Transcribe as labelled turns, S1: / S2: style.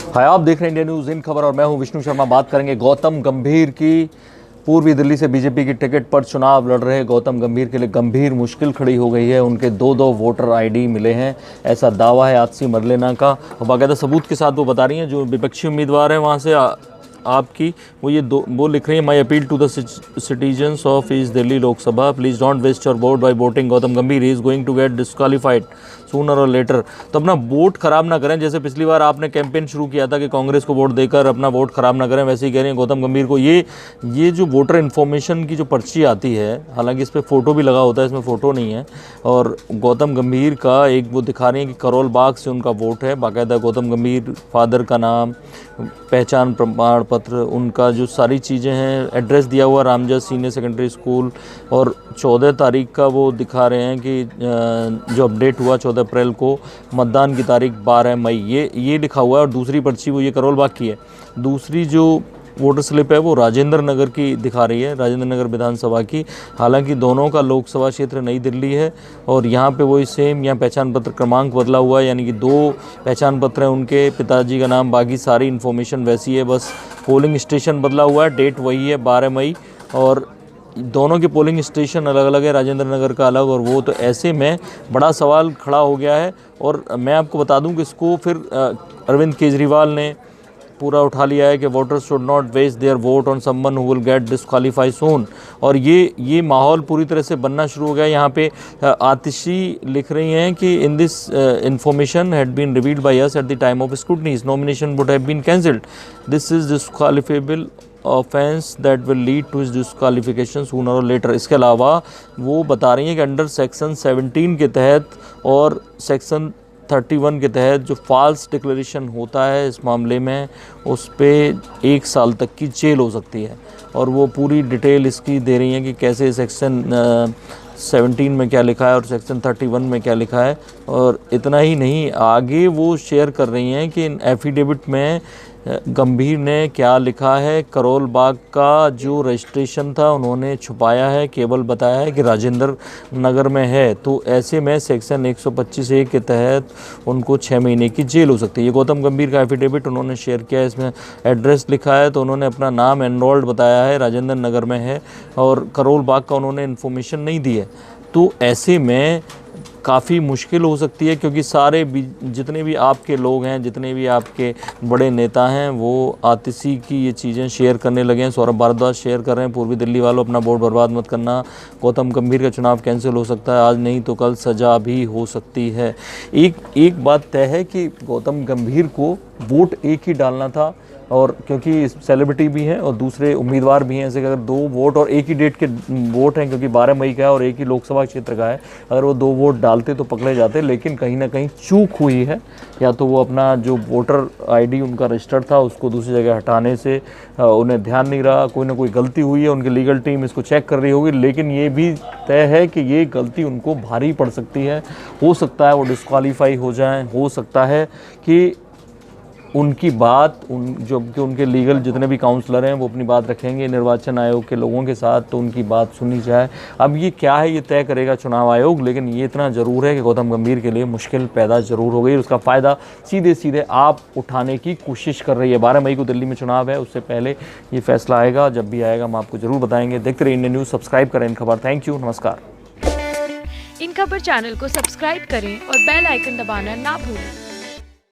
S1: हाय, आप देख रहे हैं इंडिया न्यूज़ इन खबर और मैं हूं विष्णु शर्मा। बात करेंगे गौतम गंभीर की। पूर्वी दिल्ली से बीजेपी की टिकट पर चुनाव लड़ रहे गौतम गंभीर के लिए गंभीर मुश्किल खड़ी हो गई है। उनके दो वोटर आईडी मिले हैं, ऐसा दावा है आतिशी मरलेना का। और बाकायदा सबूत के साथ वो बता रही हैं, जो विपक्षी उम्मीदवार हैं वहाँ से आपकी वो लिख रही है, माई appeal to the citizens of east Delhi Lok Sabha, please don't waste your vote by voting Gautam गंभीर, he is going to get disqualified sooner और लेटर। तो अपना वोट खराब ना करें। जैसे पिछली बार आपने कैंपेन शुरू किया था कि कांग्रेस को वोट देकर अपना वोट खराब ना करें, वैसे ही कह रही हैं गौतम गंभीर को। ये जो वोटर इन्फॉर्मेशन की जो पर्ची आती है, हालांकि इस पर फ़ोटो भी लगा होता है, इसमें फ़ोटो नहीं है। और गौतम गंभीर का एक वो दिखा रही है कि करोल बाग से उनका वोट है। बाकायदा गौतम गंभीर, फादर का नाम, पहचान प्रमाण पत्र, उनका जो सारी चीज़ें हैं, एड्रेस दिया हुआ रामजस सीनियर सेकेंडरी स्कूल। और 14 तारीख का वो दिखा रहे हैं कि जो अपडेट हुआ 14 अप्रैल को, मतदान की तारीख 12 मई, ये लिखा हुआ है। और दूसरी पर्ची वो ये करोल बाग की है। दूसरी जो वोटर स्लिप है वो राजेंद्र नगर की दिखा रही है, राजेंद्र नगर विधानसभा की। हालांकि दोनों का लोकसभा क्षेत्र नई दिल्ली है। और यहाँ पे वही सेम, यहाँ पहचान पत्र क्रमांक बदला हुआ है, यानी कि 2 पहचान पत्र हैं, उनके पिताजी का नाम, बाकी सारी इन्फॉर्मेशन वैसी है, बस पोलिंग स्टेशन बदला हुआ है, डेट वही है 12 मई। और दोनों के पोलिंग स्टेशन अलग अलग है, राजेंद्र नगर का अलग और वो। तो ऐसे में बड़ा सवाल खड़ा हो गया है। और मैं आपको बता दूं कि इसको फिर अरविंद केजरीवाल ने पूरा उठा लिया है कि voters should not waste their vote on someone who will get disqualify soon. और ये माहौल पूरी तरह से बनना शुरू हो गया। यहाँ पे आतिशी लिख रही हैं कि in this information had been revealed by us at the time of scrutiny, nomination would have been cancelled, this is disqualifiable offence that will lead to his disqualification sooner और लेटर। इसके अलावा वो बता रही हैं कि अंडर सेक्शन 17 के तहत और सेक्शन 31 के तहत जो फॉल्स डिक्लेरेशन होता है इस मामले में, उस पर 1 साल तक की जेल हो सकती है। और वो पूरी डिटेल इसकी दे रही हैं कि कैसे सेक्शन 17 में क्या लिखा है और सेक्शन 31 में क्या लिखा है। और इतना ही नहीं, आगे वो शेयर कर रही हैं कि एफिडेविट में गंभीर ने क्या लिखा है। करोल बाग का जो रजिस्ट्रेशन था उन्होंने छुपाया है, केवल बताया है कि राजेंद्र नगर में है। तो ऐसे में सेक्शन 125(a) के तहत उनको 6 महीने की जेल हो सकती है। ये गौतम गंभीर का एफिडेविट उन्होंने शेयर किया है। इसमें एड्रेस लिखा है, तो उन्होंने अपना नाम एनरोल्ड बताया है, राजेंद्र नगर में है। और करोल बाग का उन्होंने इन्फॉर्मेशन नहीं दी है। तो ऐसे में काफ़ी मुश्किल हो सकती है, क्योंकि सारे जितने भी आपके लोग हैं, जितने भी आपके बड़े नेता हैं, वो आतिशी की ये चीज़ें शेयर करने लगे हैं। सौरभ भारद्वाज शेयर कर रहे हैं, पूर्वी दिल्ली वालों अपना वोट बर्बाद मत करना, गौतम गंभीर का चुनाव कैंसिल हो सकता है, आज नहीं तो कल सज़ा भी हो सकती है। एक बात तय है कि गौतम गंभीर को वोट एक ही डालना था। और क्योंकि सेलिब्रिटी भी हैं और दूसरे उम्मीदवार भी हैं, ऐसे कि अगर 2 वोट और एक ही डेट के वोट हैं, क्योंकि 12 मई का है और एक ही लोकसभा क्षेत्र का है, अगर वो 2 वोट डालते तो पकड़े जाते। लेकिन कहीं ना कहीं चूक हुई है, या तो वो अपना जो वोटर आईडी उनका रजिस्टर्ड था उसको दूसरी जगह हटाने से उन्हें ध्यान नहीं रहा, कोई ना कोई गलती हुई है, उनकी लीगल टीम इसको चेक कर रही होगी। लेकिन ये भी तय है कि ये गलती उनको भारी पड़ सकती है। हो सकता है वो डिस्क्वालीफाई हो जाएँ, हो सकता है कि उनकी बात जो कि उनके लीगल जितने भी काउंसलर हैं वो अपनी बात रखेंगे निर्वाचन आयोग के लोगों के साथ, तो उनकी बात सुनी जाए। अब ये क्या है, ये तय करेगा चुनाव आयोग। लेकिन ये इतना ज़रूर है कि गौतम गंभीर के लिए मुश्किल पैदा ज़रूर हो गई। उसका फ़ायदा सीधे आप उठाने की कोशिश कर रही है। 12 मई को दिल्ली में चुनाव है, उससे पहले ये फैसला आएगा। जब भी आएगा हम आपको ज़रूर बताएंगे। देखते रहिए इंडिया न्यूज़, सब्सक्राइब करें इन खबर। थैंक यू, नमस्कार।
S2: इन खबर चैनल को सब्सक्राइब करें और बेल आइकन दबाना ना भूलें।